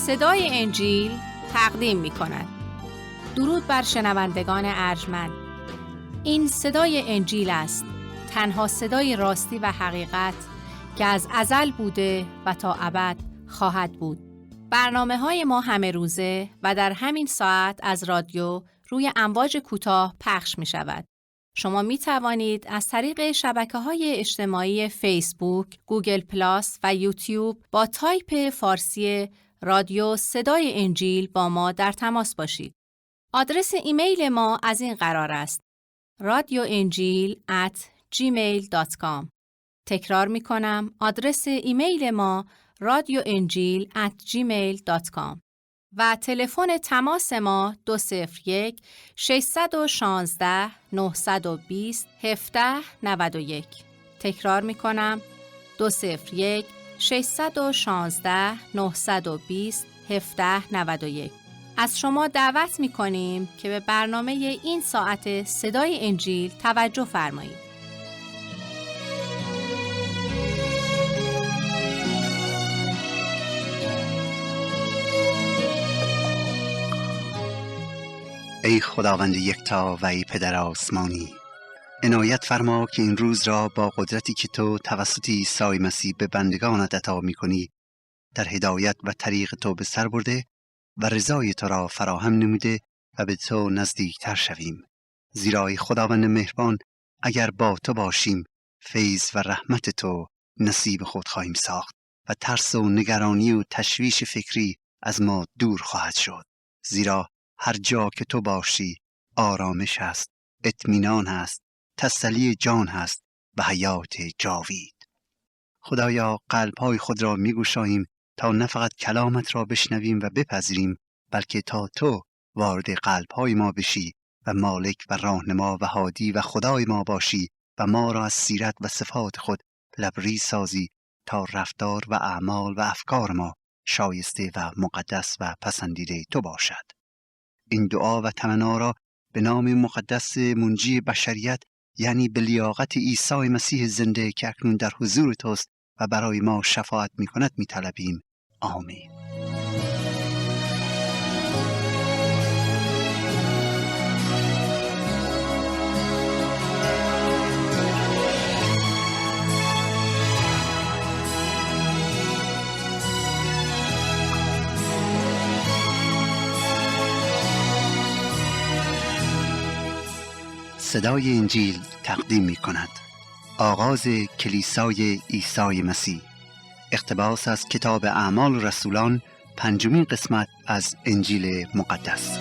صدای انجیل تقدیم می کند. درود بر شنوندگان ارجمند. این صدای انجیل است، تنها صدای راستی و حقیقت که از ازل بوده و تا ابد خواهد بود. برنامه‌های ما همه روزه و در همین ساعت از رادیو روی امواج کوتاه پخش می شود. شما می توانید از طریق شبکه‌های اجتماعی فیسبوک، گوگل پلاس و یوتیوب با تایپ فارسی رادیو صدای انجیل با ما در تماس باشید. آدرس ایمیل ما از این قرار است: radioenjil@gmail.com. تکرار می کنم، آدرس ایمیل ما radioenjil@gmail.com و تلفن تماس ما 201 616 920 1791. تکرار می کنم، 201 616 920 1791. از شما دعوت می کنیم که به برنامه این ساعت صدای انجیل توجه فرمایید. ای خداوند یکتا و ای پدر آسمانی، عنایت فرما که این روز را با قدرتی که تو توسط عیسی مسیح به بندگانت عطا می‌کنی در هدایت و طریق تو به سر برده و رضای تو را فراهم نموده و به تو نزدیکتر شویم. زیرا ای خداوند مهربان، اگر با تو باشیم فیض و رحمت تو نصیب خود خواهیم ساخت و ترس و نگرانی و تشویش فکری از ما دور خواهد شد. زیرا هر جا که تو باشی آرامش هست، اطمینان هست، تسلی جان هست و حیات جاوید. خدایا، قلب‌های خود را می‌گشاییم تا نه فقط کلامت را بشنویم و بپذیریم، بلکه تا تو وارد قلب‌های ما بشی و مالک و راهنما و هادی و خدای ما باشی و ما را از سیرت و صفات خود لبریز سازی تا رفتار و اعمال و افکار ما شایسته و مقدس و پسندیده تو باشد. این دعا و تمنا را به نام مقدس منجی بشریت، یعنی به لیاقت عیسی مسیح زنده که اکنون در حضور توست و برای ما شفاعت می کند می طلبیم. آمین. صدای انجیل تقدیم می کند آغاز کلیسای عیسی مسیح، اقتباس از کتاب اعمال رسولان، 5مین قسمت از انجیل مقدس.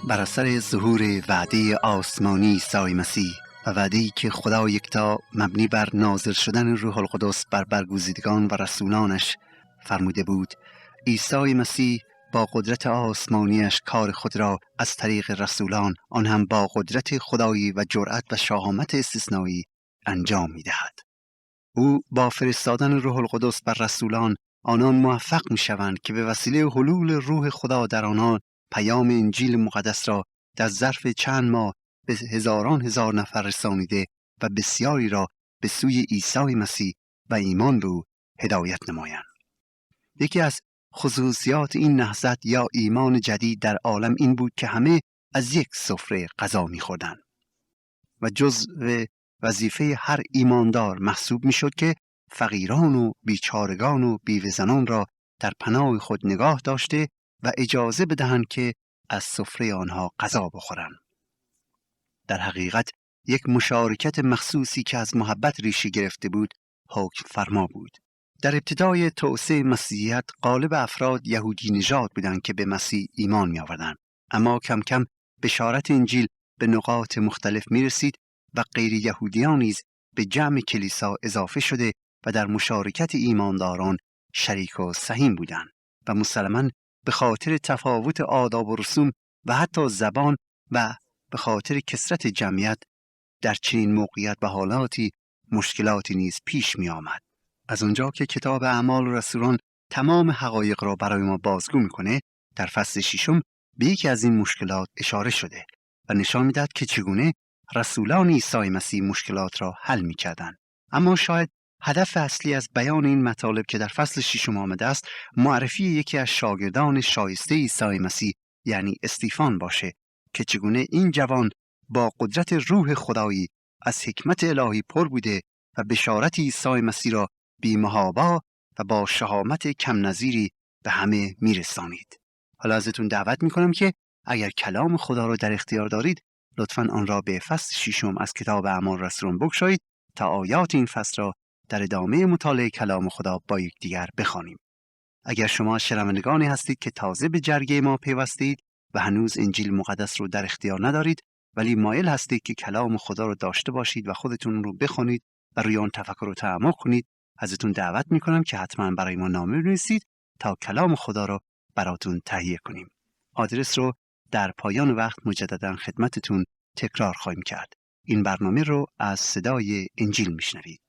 بر اثر ظهور وعده آسمانی عیسی مسیح و وعده‌ای که خدا یکتا مبنی بر نازل شدن روح القدس بر برگزیدگان و رسولانش فرموده بود، عیسی مسیح با قدرت آسمانیش کار خود را از طریق رسولان، آن هم با قدرت خدایی و جرأت و شهامت استثنایی انجام می‌دهد. او با فرستادن روح القدس بر رسولان، آنان موفق می‌شوند که به وسیله حلول روح خدا در آنان پیام انجیل مقدس را در ظرف چند ماه به هزاران هزار نفر رسانیده و بسیاری را به سوی عیسی مسیح و ایمان به او هدایت نمایند. یکی از خصوصیات این نهضت یا ایمان جدید در عالم این بود که همه از یک سفره غذا می‌خوردند و جزء وظیفه هر ایماندار محسوب می‌شد که فقیران و بیچارگان و بیوه‌زنان را در پناه خود نگاه داشته و اجازه بدهند که از سفره آنها غذا بخورند. در حقیقت یک مشارکت مخصوصی که از محبت ریشه گرفته بود حکم فرما بود. در ابتدای توسعه مسیحیت غالب افراد یهودی نژاد بودند که به مسیح ایمان می آوردند، اما کم کم بشارت انجیل به نقاط مختلف می رسید و غیر یهودیان نیز به جمع کلیسا اضافه شده و در مشارکت ایمانداران شریک و سهیم بودند و مسلماً به خاطر تفاوت آداب و رسوم و حتی زبان و به خاطر کثرت جمعیت در چنین موقعیت و حالاتی مشکلاتی نیز پیش می آمد. از اونجا که کتاب اعمال رسولان تمام حقایق را برای ما بازگو میکنه، در فصل 6 به یکی از این مشکلات اشاره شده و نشان می‌دهد که چگونه رسولان عیسی مسیح مشکلات را حل می‌کردند. اما شاید هدف اصلی از بیان این مطالب که در فصل 6 آمده است، معرفی یکی از شاگردان شایسته عیسی مسیح یعنی استیفان باشه که چگونه این جوان با قدرت روح خدایی از حکمت الهی پر بوده و بشارت عیسی مسیح را بی‌محابا و با شهامت کم نظیری به همه میرسانید. حالا ازتون دعوت میکنم که اگر کلام خدا را در اختیار دارید، لطفاً آن را به فصل 6 از کتاب اعمال رسولان بگشایید تا آیات این فصل را در ادامه مطالعه کلام خدا با یکدیگر بخوانیم. اگر شما شنوندگانی هستید که تازه به جرگه ما پیوستید و هنوز انجیل مقدس رو در اختیار ندارید ولی مایل هستید که کلام خدا رو داشته باشید و خودتون رو بخونید و روی آن تفکر و تعمق کنید، ازتون دعوت میکنم که حتما برای ما نامه بنویسید تا کلام خدا رو براتون تهیه کنیم. آدرس رو در پایان وقت مجددا خدمتتون تکرار خواهیم کرد. این برنامه رو از صدای انجیل میشنوید.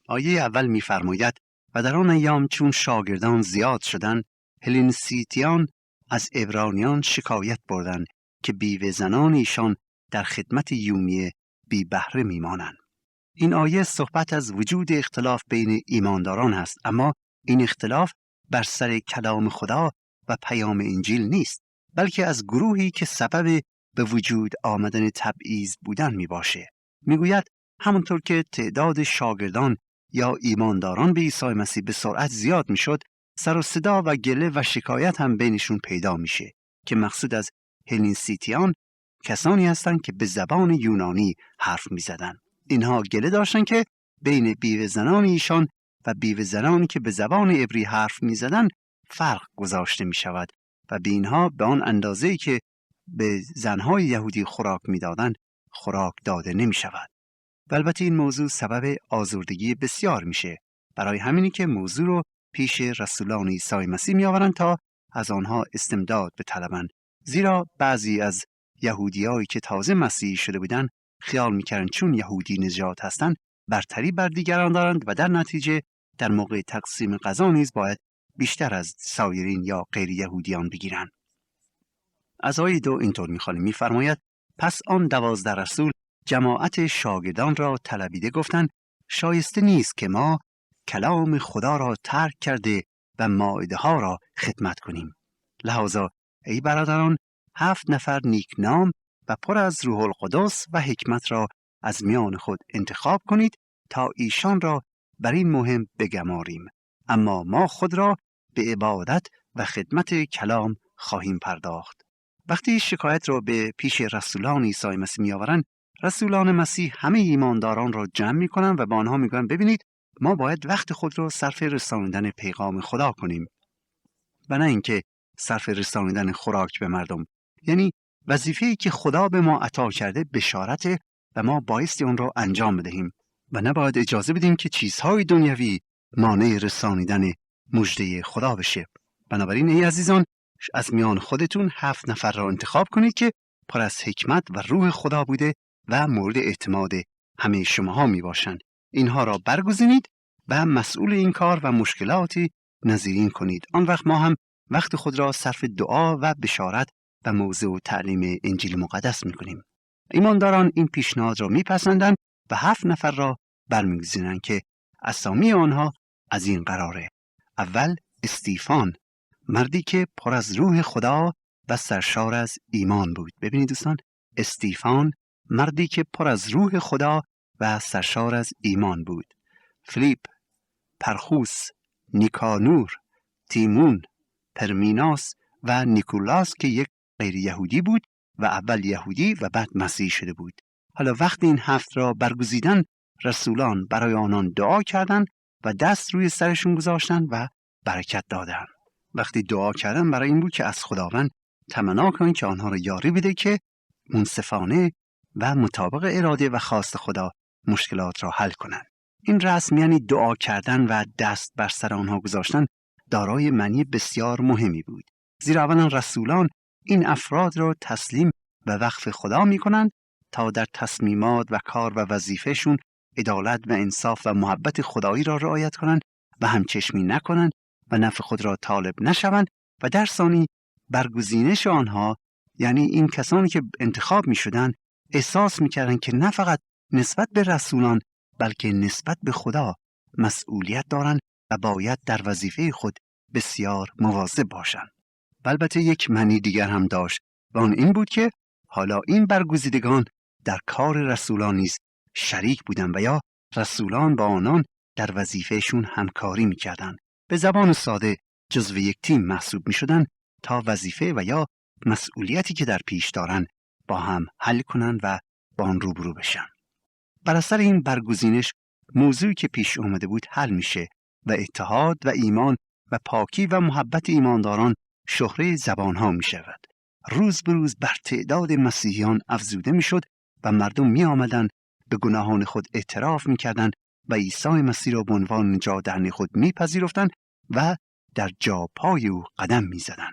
آیه اول میفرماید و در آن ایام چون شاگردان زیاد شدند، هلنسیتیان از عبرانیان شکایت بردند که بیوه زنان ایشان در خدمت یومیه بی بهره میمانند. این آیه صحبت از وجود اختلاف بین ایمانداران است، اما این اختلاف بر سر کلام خدا و پیام انجیل نیست، بلکه از گروهی که سبب به وجود آمدن تبعیض بودن می باشه. می گوید همونطور که تعداد شاگردان یا ایمانداران به عیسی مسیح به سرعت زیاد می شد، سر و صدا و گله و شکایت هم بینشون پیدا میشه که مقصود از هلنسیتیان کسانی هستند که به زبان یونانی حرف می زدن. اینها گله داشتن که بین بیوه زنان ایشان و بیوه زنانی که به زبان عبری حرف می زدن فرق گذاشته می شود و به اینها به آن اندازه‌ای که به زنهای یهودی خوراک می دادن خوراک داده نمی شود. و البته این موضوع سبب آزردگی بسیار میشه. برای همینی که موضوع رو پیش رسولان عیسی مسیح می آورن تا از آنها استمداد بطلبن، زیرا بعضی از یهودیایی که تازه مسیحی شده بودن خیال میکردن چون یهودی نژاد هستند برتری بر دیگران دارند و در نتیجه در موقع تقسیم غذا نیز باید بیشتر از سایرین یا غیر یهودیان بگیرند. از آیه 2 اینطور میخوانیم، میفرماید پس آن 12 رسول جماعت شاگردان را طلبیده گفتند شایسته نیست که ما کلام خدا را ترک کرده و مائده ها را خدمت کنیم. لذا ای برادران 7 نفر نیکنام و پر از روح القدس و حکمت را از میان خود انتخاب کنید تا ایشان را بر این مهم بگماریم، اما ما خود را به عبادت و خدمت کلام خواهیم پرداخت. وقتی شکایت را به پیش رسولان عیسی مسیح میآورند، رسولان مسیح همه ایمانداران را جمع میکنند و به آنها میگویند ببینید ما باید وقت خود را صرف رسانیدن پیغام خدا کنیم و نه اینکه صرف رسانیدن خوراک به مردم. یعنی وظیفه‌ای که خدا به ما عطا کرده بشارت و ما بایستی اون را انجام بدهیم و نباید اجازه بدیم که چیزهای دنیوی مانع رسانیدن مژده خدا بشه. بنابراین ای عزیزان، از میان خودتون 7 نفر را انتخاب کنید که پر از حکمت و روح خدا بوده و مورد اعتماد همه شماها می باشند. اینها را برگزینید و مسئول این کار و مشکلاتی نظیرین کنید. آن وقت ما هم وقت خود را صرف دعا و بشارت و موضوع و تعلیم انجیل مقدس می کنیم. ایمانداران این پیشنهاد را میپسندند و 7 نفر را برمیگزینند که اسامی آنها از این قراره. اول استیفان، مردی که پر از روح خدا و سرشار از ایمان بود. ببینید دوستان، استیفان مردی که پر از روح خدا و سرشار از ایمان بود. فیلیپ، پرخوس، نیکانور، تیمون، پرمیناس و نیکولاس که یک غیر یهودی بود و اول یهودی و بعد مسیحی شده بود. حالا وقتی این 7 را برگزیدن، رسولان برای آنان دعا کردند و دست روی سرشون گذاشتند و برکت دادند. وقتی دعا کردن برای این بود که از خداوند تمنا کنند که آنها را یاری بده که منصفانه و مطابق اراده و خواست خدا مشکلات را حل کنند. این رسم یعنی دعا کردن و دست بر سر آنها گذاشتن دارای معنی بسیار مهمی بود. زیرا اولا رسولان این افراد را تسلیم و وقف خدا می کنند تا در تصمیمات و کار و وظیفهشون عدالت و انصاف و محبت خدایی را رعایت کنند و همچشمی نکنند و نفع خود را طالب نشوند و در ثانی برگزینش آنها، یعنی این کسانی که انتخاب می شدن، احساس می کردن که نه فقط نسبت به رسولان بلکه نسبت به خدا مسئولیت دارن و باید در وظیفه خود بسیار مواظب باشند. البته یک معنی دیگر هم داشت و آن این بود که حالا این برگزیدگان در کار رسولان نیز شریک بودند و یا رسولان با آنان در وظیفهشون همکاری می‌کردند. به زبان ساده جزو یک تیم محسوب می‌شدند تا وظیفه و یا مسئولیتی که در پیش دارن با هم حل کنند و با آن روبرو بشن. بر اثر این برگزینش موضوعی که پیش اومده بود حل میشه و اتحاد و ایمان و پاکی و محبت ایمانداران شهره زبانها می شود. روز به روز بر تعداد مسیحیان افزوده می شد و مردم می آمدن به گناهان خود اعتراف می کردن و عیسی مسیح را به عنوان نجات دهنده خود می پذیرفتند و در جاپای او قدم می زدن.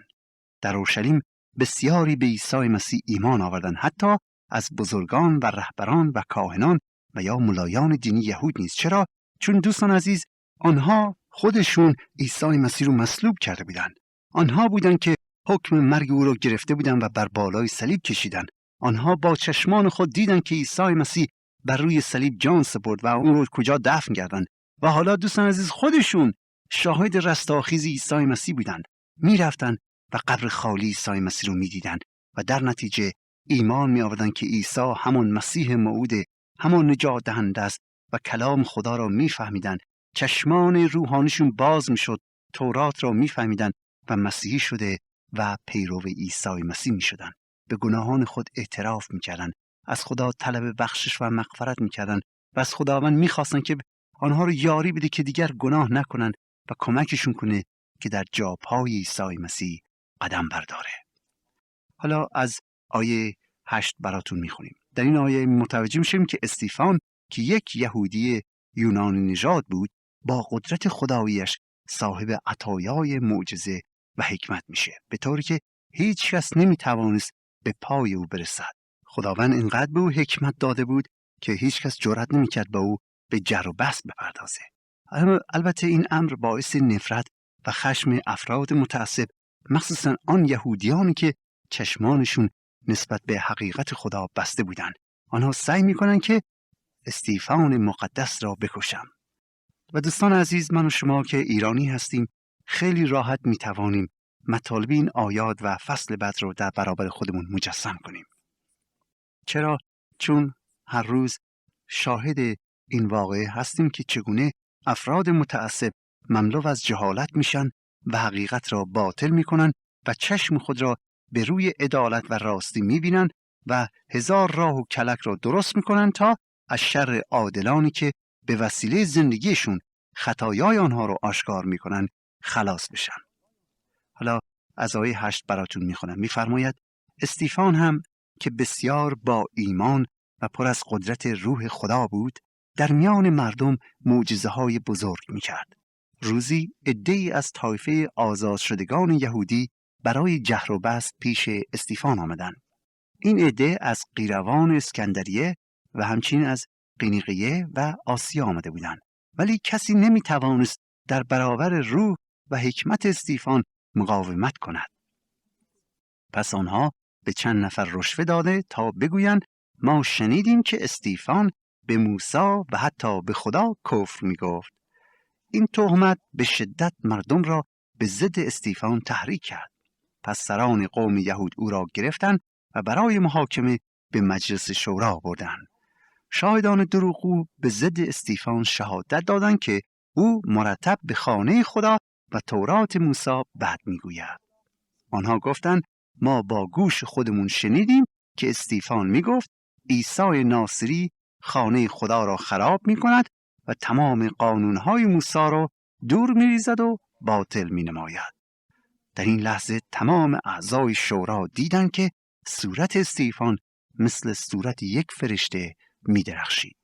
در اورشلیم بسیاری به عیسی مسیح ایمان آوردند، حتی از بزرگان و رهبران و کاهنان و یا ملایان دینی یهود نیز. چرا؟ چون دوستان عزیز، آنها خودشون عیسی مسیح رو مصلوب کرده بودند. آنها بودند که حکم مرگ او را گرفته بودند و بر بالای صلیب کشیدند. آنها با چشمان خود دیدند که عیسی مسیح بر روی صلیب جان سپرد و اون رو کجا دفن کردند. و حالا دوستان عزیز خودشون شاهد رستاخیز عیسی مسیح بودند. میرفتند و قبر خالی عیسی مسیح رو میدیدند و در نتیجه ایمان می آوردند که عیسی همان مسیح موعود، همان نجات دهنده است و کلام خدا را میفهمیدند. چشمان روحانیشون باز میشد، تورات را میفهمیدند و مسیحی شده و پیرو عیسی مسیح میشدند. به گناهان خود اعتراف میکردند، از خدا طلب بخشش و مغفرت میکردند و از خداوند میخواستند که آنها رو یاری بده که دیگر گناه نکنند و کمکشون کنه که در جاپای عیسی مسیح قدم برداره. حالا از آیه 8 براتون میخونیم. در این آیه متوجه میشیم که استیفان که یک یهودی یونانی نژاد بود، با قدرت خداییش صاحب عطایای معجزه و حکمت میشه، به طوری که هیچ کس نمیتوانست به پای او برسد. خداوند اینقدر به او حکمت داده بود که هیچ کس جرأت نمیکرد با او به جر و بحث بپردازه. البته این امر باعث نفرت و خشم افراد متعصب، مخصوصا آن یهودیانی که چشمانشون نسبت به حقیقت خدا بسته بودند. آنها سعی میکنن که استیفان مقدس را بکشن. و دوستان عزیز، من و شما که ایرانی هستیم خیلی راحت میتوانیم مطالب این آیات و فصل بعد رو در برابر خودمون مجسم کنیم. چرا؟ چون هر روز شاهد این واقعه هستیم که چگونه افراد متعصب مملو از جهالت میشن و حقیقت را باطل میکنن و چشم خود را به روی عدالت و راستی میبینن و هزار راه و کلک را درست میکنن تا از شر عادلانی که به وسیله زندگیشون خطایای آنها رو آشکار میکنن خلاص بشن. حالا از آیه 8 براتون میخونم. میفرماید استیفان هم که بسیار با ایمان و پر از قدرت روح خدا بود، در میان مردم معجزه‌های بزرگ میکرد. روزی عده‌ای از طایفه آزاد شدگان یهودی برای جهر و بحث پیش استیفان آمدند. این عده از قیروان اسکندریه و همچنین از قینیقیه و آسیا آمده بودند، ولی کسی نمیتوانست در برابر روح و حکمت استیفان مقاومت کند. پس آنها به چند نفر رشوه داده تا بگویند ما شنیدیم که استیفان به موسی و حتی به خدا کفر میگفت. این تهمت به شدت مردم را به ضد استیفان تحریک کرد. پس سران قوم یهود او را گرفتند و برای محاکمه به مجلس شورا بردند. شاهدان دروغگو به ضد استیفان شهادت دادند که او مرتب به خانه خدا و تورات موسی بد میگوید. آنها گفتند ما با گوش خودمون شنیدیم که استیفان میگفت عیسی ناصری خانه خدا را خراب میکند و تمام قانونهای موسی را دور میریزد و باطل مینماید. در این لحظه تمام اعضای شورا دیدند که صورت استیفان مثل صورت یک فرشته می‌درخشید.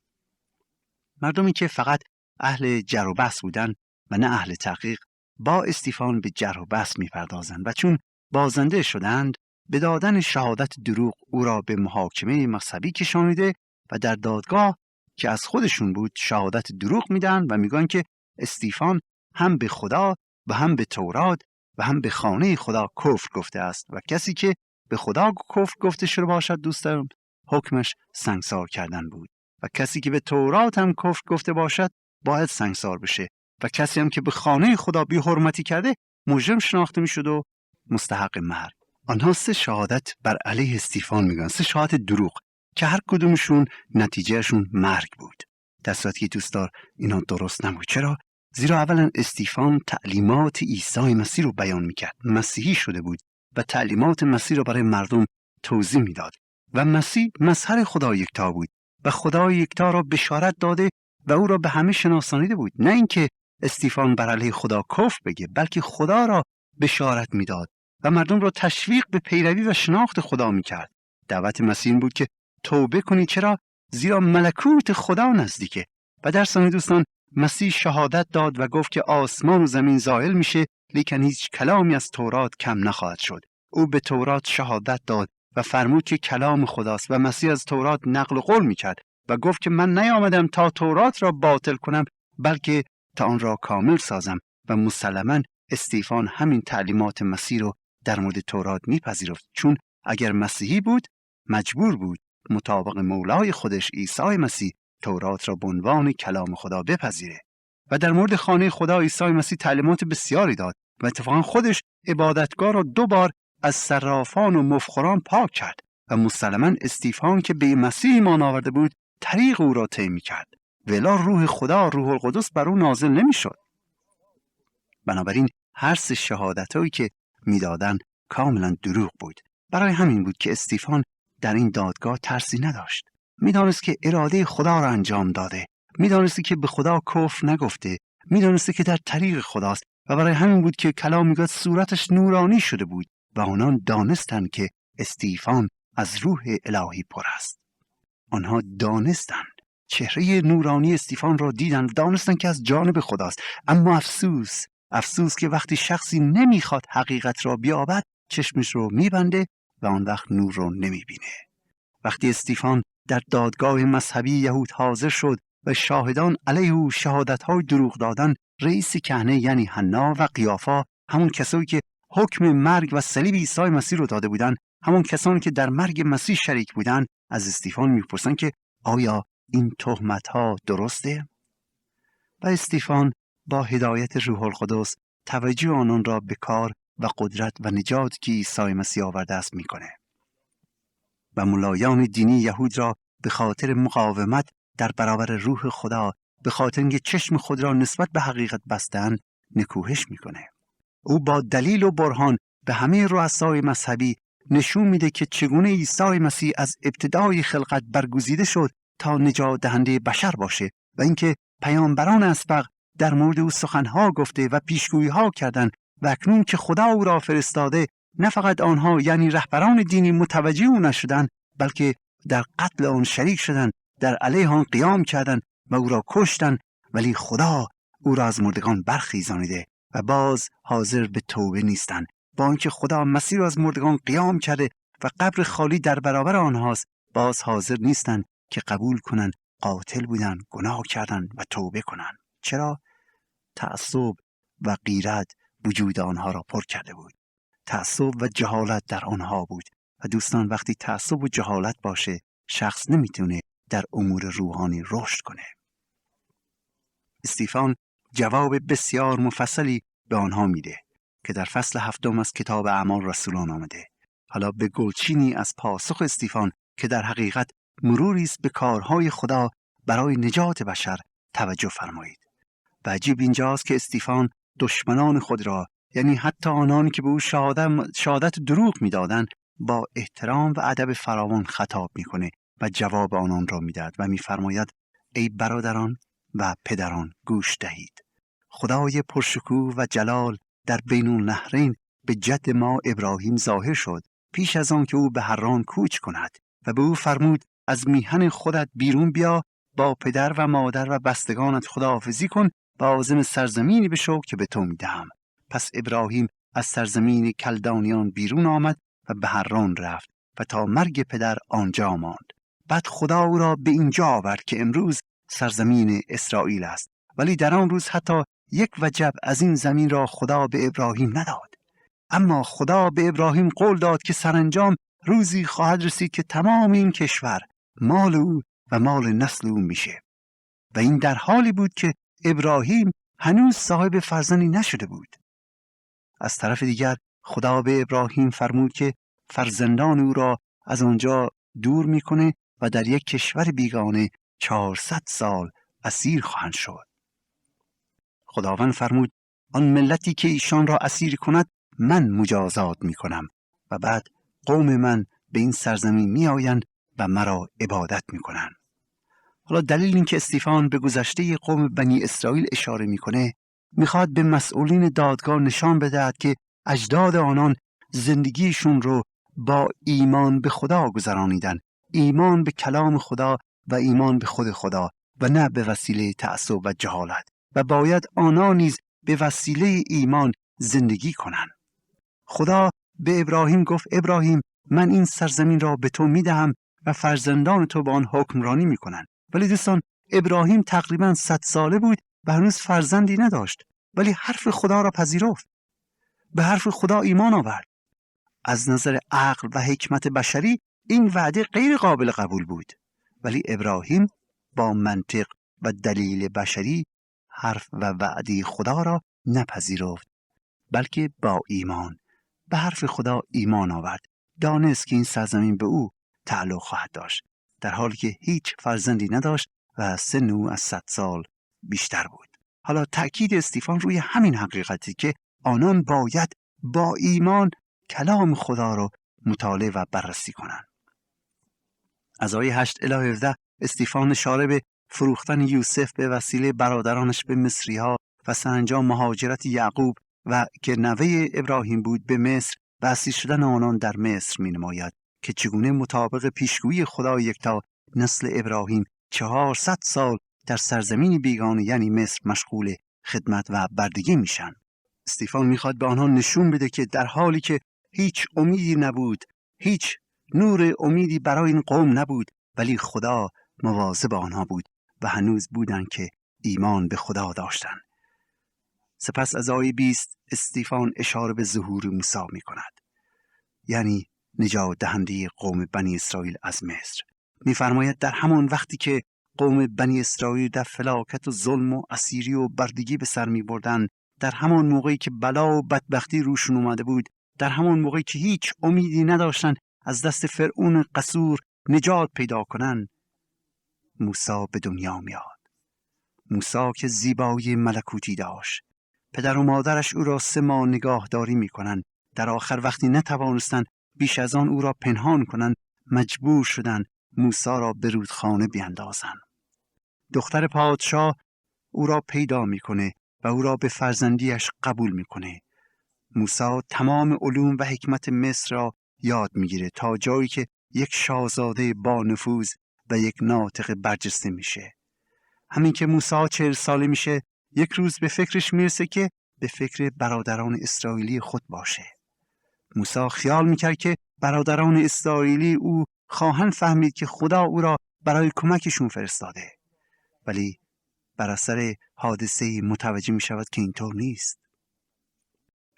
مردمی که فقط اهل جر و بحث بودند و نه اهل تحقیق با استیفان به جر و بحث می‌پردازند و چون بازنده شدند به دادن شهادت دروغ او را به محاکمه مذهبی کشانیده و در دادگاه که از خودشون بود شهادت دروغ میدن و میگن که استیفان هم به خدا و هم به تورات و هم به خانه خدا کفر گفته است و کسی که به خدا کفر گفته شده باشد دوستان حکمش سنگسار کردن بود و کسی که به تورات هم کفر گفته باشد باید سنگسار بشه و کسی هم که به خانه خدا بی حرمتی کرده مجرم شناخته میشد و مستحق مرگ. آنها 3 شهادت بر علیه استیفان میگن، 3 شهادت دروغ که هر کدومشون نتیجهشون مرگ بود. در صورتی که دوستار اینا درست نبود. چرا؟ زیرا اولا استیفان تعلیمات عیسی مسیح رو بیان میکرد، مسیحی شده بود و تعلیمات مسیح رو برای مردم توضیح میداد و مسیح مظهر خدا یکتا بود و خدا یکتا را بشارت داده و او را به همه شناسانیده بود. نه اینکه استیفان بر علیه خدا کفر بگه، بلکه خدا را بشارت میداد و مردم را تشویق به پیروی و شناخت خدا میکرد. دعوت مسیح این بود که توبه کنی. چرا؟ زیرا ملکوت خدا نزدیکه. و در ثانی دوستان مسیح شهادت داد و گفت که آسمان و زمین زائل میشه لیکن هیچ کلامی از تورات کم نخواهد شد. او به تورات شهادت داد و فرمود که کلام خداست و مسیح از تورات نقل و قول میکرد و گفت که من نیامدم تا تورات را باطل کنم بلکه تا آن را کامل سازم. و مسلماً استیفان همین تعلیمات مسیح رو در مورد تورات میپذیرفت، چون اگر مسیحی بود مجبور بود مطابق مولای خودش عیسی مسیح تورات را به عنوان کلام خدا بپذیره. و در مورد خانه خدا عیسی مسیح تعلیمات بسیاری داد و اتفاقا خودش عبادتگاه را 2 بار از صرافان و مفخران پاک کرد و مسلماً استیفان که به مسیح ایمان آورده بود طریق او را طی می‌کرد، ولی روح خدا، روح القدس بر او نازل نمی‌شد. بنابراین هر 3 شهادتایی که میدادن کاملا دروغ بود. برای همین بود که استیفان در این دادگاه ترسی نداشت. میدانست که اراده خدا را انجام داده، میدانست که به خدا کفر نگفته، میدانست که در طریق خداست و برای همین بود که کلام میگوید صورتش نورانی شده بود و آنان دانستند که استیفان از روح الهی پر است. آنها دانستند، چهره نورانی استیفان را دیدند، دانستند که از جانب خداست. اما افسوس که وقتی شخصی نمیخواد حقیقت را بیابد چشمش رو میبنده و آن وقت نور رو نمیبینه. وقتی استیفان در دادگاه مذهبی یهود حاضر شد و شاهدان علیه او شهادت‌های دروغ دادن، رئیس کهنه یعنی حنا و قیافا، همون کسایی که حکم مرگ و صلیب عیسی مسیح رو داده بودن، همون کسانی که در مرگ مسیح شریک بودن، از استیفان میپرسن که آیا این تهمت‌ها درسته؟ و استیفان با هدایت روح القدس توجه آنان را به کار و قدرت و نجات که عیسی مسیح آورده است میکنه و ملایان دینی یهود را به خاطر مقاومت در برابر روح خدا، به خاطر اینکه چشم خود را نسبت به حقیقت بستن، نکوهش میکنه. او با دلیل و برهان به همه رؤسای مذهبی نشون میده که چگونه عیسی مسیح از ابتدای خلقت برگزیده شد تا نجات دهنده بشر باشه و اینکه پیامبران اسبق در مورد او سخنها گفته و پیشگویی‌ها کردند و اکنون که خدا او را فرستاده، نه فقط آنها یعنی رهبران دینی متوجه او نشدند، بلکه در قتل آن شریک شدند، در علیه آن قیام کردند و او را کشتند، ولی خدا او را از مردگان برخیزانیده و باز حاضر به توبه نیستند. با اینکه خدا مسیح را از مردگان قیام کرده و قبر خالی در برابر آنهاست، باز حاضر نیستند که قبول کنند قاتل بودند، گناه کردند و توبه کنند. چرا؟ تعصب و غیرت وجود آنها را پر کرده بود. تعصب و جهالت در آنها بود و دوستان وقتی تعصب و جهالت باشه، شخص نمیتونه در امور روحانی رشد کنه. استیفان جواب بسیار مفصلی به آنها میده که در فصل 7 از کتاب اعمال رسولان آمده. حالا به گلچینی از پاسخ استیفان که در حقیقت مروری است به کارهای خدا برای نجات بشر توجه فرمایید. و عجیب اینجاست که استیفان دشمنان خود را، یعنی حتی آنانی که به او شهادت دروغ میدادند، با احترام و ادب فراوان خطاب میکنه و جواب آنان را میدهد و میفرماید ای برادران و پدران گوش دهید. خدای پرشکوه و جلال در بین النهرین به جد ما ابراهیم ظاهر شد پیش از آن که او به حران کوچ کند و به او فرمود از میهن خودت بیرون بیا، با پدر و مادر و بستگانت خداحافظی کن و عازم سرزمینی بشو که به تو میدهم. پس ابراهیم از سرزمین کلدانیان بیرون آمد و به حران رفت و تا مرگ پدر آنجا ماند. بعد خدا او را به اینجا آورد که امروز سرزمین اسرائیل است، ولی در آن روز حتی یک وجب از این زمین را خدا به ابراهیم نداد. اما خدا به ابراهیم قول داد که سرانجام روزی خواهد رسید که تمام این کشور مال او و مال نسل او میشه. و این در حالی بود که ابراهیم هنوز صاحب فرزندی نشده بود. از طرف دیگر خدا به ابراهیم فرمود که فرزندان او را از آنجا دور میکنه و در یک کشور بیگانه 400 سال اسیر خواهند شد. خداوند فرمود آن ملتی که ایشان را اسیر کند من مجازات میکنم و بعد قوم من به این سرزمین میآیند و مرا عبادت میکنند. حالا دلیل این که استیفان به گذشته قوم بنی اسرائیل اشاره میکنه، میخواد به مسئولین دادگاه نشان بدهد که اجداد آنان زندگیشون رو با ایمان به خدا گذرانیدن، ایمان به کلام خدا و ایمان به خود خدا و نه به وسیله تعصب و جهالت، و باید آنان نیز به وسیله ایمان زندگی کنند. خدا به ابراهیم گفت ابراهیم من این سرزمین را به تو میدهم و فرزندان تو با آن حکمرانی میکنند. ولی دوستان ابراهیم تقریبا 100 ساله بود و هنوز فرزندی نداشت، ولی حرف خدا را پذیرفت، به حرف خدا ایمان آورد. از نظر عقل و حکمت بشری این وعده غیر قابل قبول بود، ولی ابراهیم با منطق و دلیل بشری حرف و وعده خدا را نپذیرفت، بلکه با ایمان به حرف خدا ایمان آورد. دانست که این سرزمین به او تعلق خواهد داشت، در حالی که هیچ فرزندی نداشت و سن او از 100 سال بیشتر بود. حالا تأکید استیفان روی همین حقیقتی که آنان باید با ایمان کلام خدا را مطالعه و بررسی کنند. از آیه 8 الی 17 استیفان اشاره به فروختن یوسف به وسیله برادرانش به مصری‌ها و سرانجام مهاجرت یعقوب و که نوه ابراهیم بود به مصر و اسیر شدن آنان در مصر می‌نماید که چگونه مطابق پیشگویی خدا یکتا نسل ابراهیم 400 سال در سرزمین بیگانه یعنی مصر مشغول خدمت و بردگی میشن. استیفان میخواد به آنها نشون بده که در حالی که هیچ امیدی نبود، هیچ نور امیدی برای این قوم نبود، ولی خدا مواظب آنها بود و هنوز بودن که ایمان به خدا داشتن. سپس از آیه 20 استیفان اشاره به ظهور موسی میکند، یعنی نجات دهنده قوم بنی اسرائیل از مصر. میفرماید در همان وقتی که قوم بنی اسرائیل در فلاکت و ظلم و اسیری و بردگی به سر می بردن، در همان موقعی که بلا و بدبختی روشون اومده بود، در همان موقعی که هیچ امیدی نداشتن از دست فرعون قسور نجات پیدا کنن، موسی به دنیا میاد. موسی که زیبایی ملکوتی داشت، پدر و مادرش او را 3 ماه نگاهداری میکنن. در آخر وقتی نتوانستن بیش از آن او را پنهان کنن، مجبور شدن موسی را به رودخانه بیندازن. دختر پادشاه او را پیدا میکنه و او را به فرزندیش قبول میکنه. موسی تمام علوم و حکمت مصر را یاد میگیره تا جایی که یک شاهزاده با نفوذ و یک ناطق برجسته میشه. همین که موسی 40 ساله میشه، یک روز به فکرش میرسه که به فکر برادران اسرائیلی خود باشه. موسی خیال میکرد که برادران اسرائیلی او خواهند فهمید که خدا او را برای کمکشون فرستاده، ولی بر اثر حادثه متوجه می شود که اینطور نیست.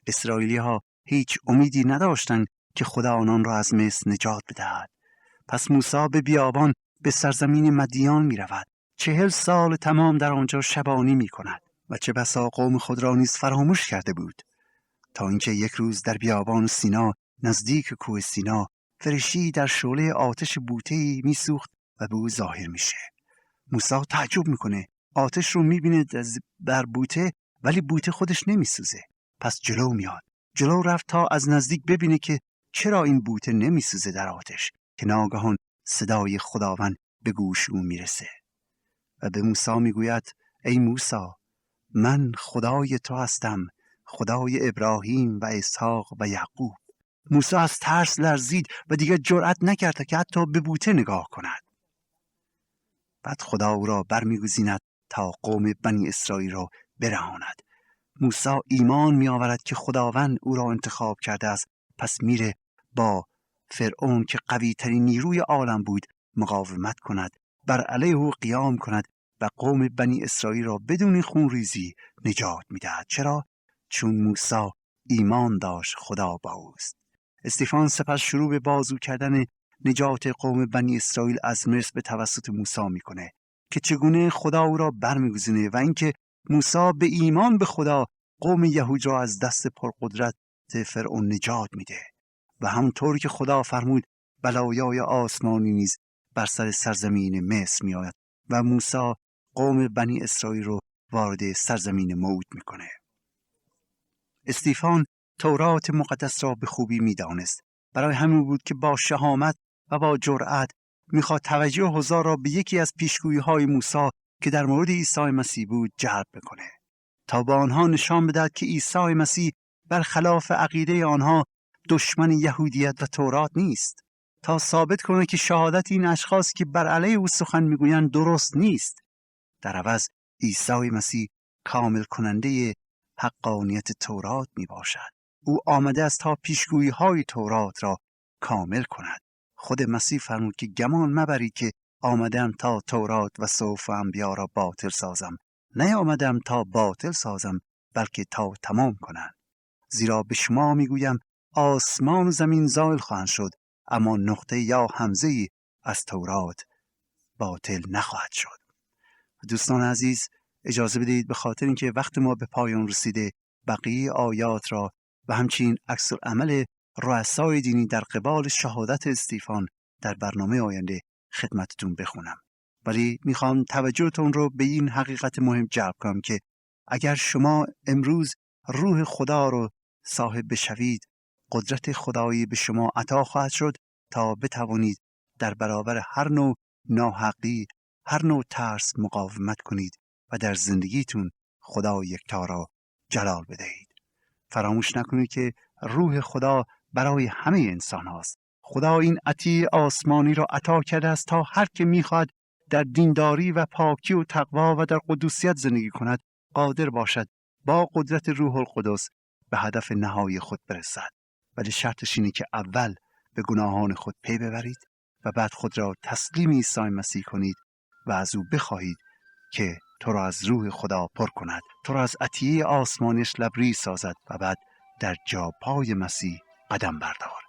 اسرائیلی ها هیچ امیدی نداشتند که خدا آنان را از مصر نجات بدهد. پس موسی به بیابان به سرزمین مدیان می رود. 40 سال تمام در آنجا شبانی می کند و چه بسا قوم خود را نیز فراموش کرده بود، تا اینکه یک روز در بیابان سینا نزدیک کوه سینا فرشتی در شعله آتش بوته‌ای میسوخت و به او ظاهر میشه. موسی تعجب میکنه، آتش رو میبینه در بوته، ولی بوته خودش نمیسوزه. پس جلو میاد، جلو رفت تا از نزدیک ببینه که چرا این بوته نمیسوزه در آتش، که ناگهان صدای خداوند به گوش او میرسه و به موسی میگوید ای موسی، من خدای تو هستم، خدای ابراهیم و اسحاق و یعقوب. موسی از ترس لرزید و دیگر جرأت نکرد که حتی به بوته نگاه کند. بعد خدا او را برمیگزیند تا قوم بنی اسرائیل را برهاند. موسی ایمان می آورد که خداوند او را انتخاب کرده است، پس میره با فرعون که قوی ترین نیروی عالم بود مقاومت کند، بر علیه او قیام کند و قوم بنی اسرائیل را بدون خونریزی نجات میدهد. چرا؟ چون موسی ایمان داشت خدا با اوست. استیفان سپس شروع به بازگو کردن نجات قوم بنی اسرائیل از مصر به توسط موسی میکنه که چگونه خدا او را برمیگزینه و اینکه موسی به ایمان به خدا قوم یهود را از دست پرقدرت فرعون نجات میده و همونطور که خدا فرمود بلایای آسمانی نیز بر سر سرزمین مصر میآید و موسی قوم بنی اسرائیل رو وارد سرزمین موعود میکنه. استیفان تورات مقدس را به خوبی میدانست. برای همین بود که با شهامت و با جرأت میخواد توجه حضار را به یکی از پیشگویی‌های موسی که در مورد عیسی مسیح بود جلب بکنه تا با آنها نشان بدهد که عیسی مسیح برخلاف عقیده آنها دشمن یهودیت و تورات نیست، تا ثابت کنه که شهادت این اشخاص که بر علیه او سخن میگویند درست نیست. در عوض عیسی مسیح کامل کننده حقانیت تورات می باشد. او آمده است تا پیشگویی‌های تورات را کامل کند. خود مسیح فرمود که گمان مبرید که آمدم تا تورات و صحف و انبیا را باطل سازم. نه آمدم تا باطل سازم بلکه تا تمام کنم. زیرا به شما میگویم آسمان و زمین زائل خواهند شد اما نقطه یا همزه‌ای از تورات باطل نخواهد شد. دوستان عزیز، اجازه بدهید به خاطر اینکه وقت ما به پایان رسیده بقیه آیات را و همچنین عکس العمل رؤسای دینی در قبال شهادت استیفان در برنامه آینده خدمتتون بخونم. ولی میخوام توجهتون رو به این حقیقت مهم جلب کنم که اگر شما امروز روح خدا رو صاحب بشوید، قدرت خدایی به شما عطا خواهد شد تا بتوانید در برابر هر نوع ناحقی، هر نوع ترس مقاومت کنید و در زندگیتون خدا یکتا را جلال بدهید. فراموش نکنید که روح خدا برای همه انسان هاست. خدا این عطیه آسمانی را عطا کرده است تا هر که میخواد در دینداری و پاکی و تقوا و در قدوسیت زندگی کند قادر باشد با قدرت روح القدس به هدف نهایی خود برسد. ولی شرطش اینه که اول به گناهان خود پی ببرید و بعد خود را تسلیم عیسی مسیح کنید و از او بخواهید که تو را از روح خدا پر کند، تو را از عطیه آسمانش لبریز سازد و بعد در جاپای مسیح قدم بردار.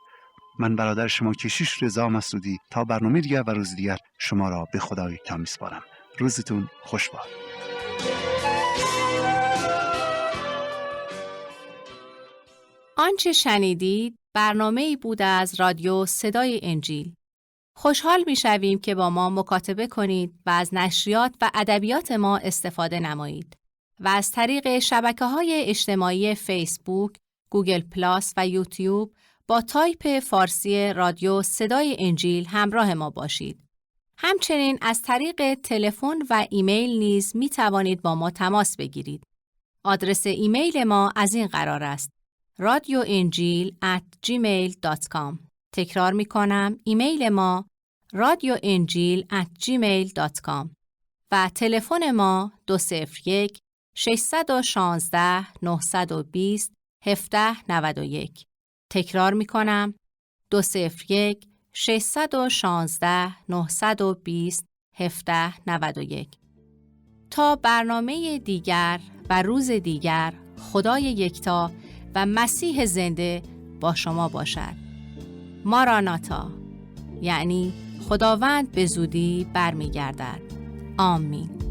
من برادر شما کشیش رضا مسعودی تا برنامه دیگر و روز دیگر شما را به خدا یکتا می‌سپارم. روزتون خوش باد. آنچه شنیدید برنامه‌ای بود از رادیو صدای انجیل. خوشحال می‌شویم که با ما مکاتبه کنید و از نشریات و ادبیات ما استفاده نمایید و از طریق شبکه‌های اجتماعی فیسبوک، گوگل پلاس و یوتیوب با تایپ فارسی رادیو صدای انجیل همراه ما باشید. همچنین از طریق تلفن و ایمیل نیز می توانید با ما تماس بگیرید. آدرس ایمیل ما از این قرار است: radioenjil@gmail.com. تکرار می کنم، ایمیل ما radioenjil@gmail.com و تلفن ما 201 616 920 1791. تکرار می کنم، 201 616 920 1791. تا برنامه دیگر و روز دیگر، خدای یکتا و مسیح زنده با شما باشد. ماراناتا، یعنی خداوند به زودی برمیگردد. آمین.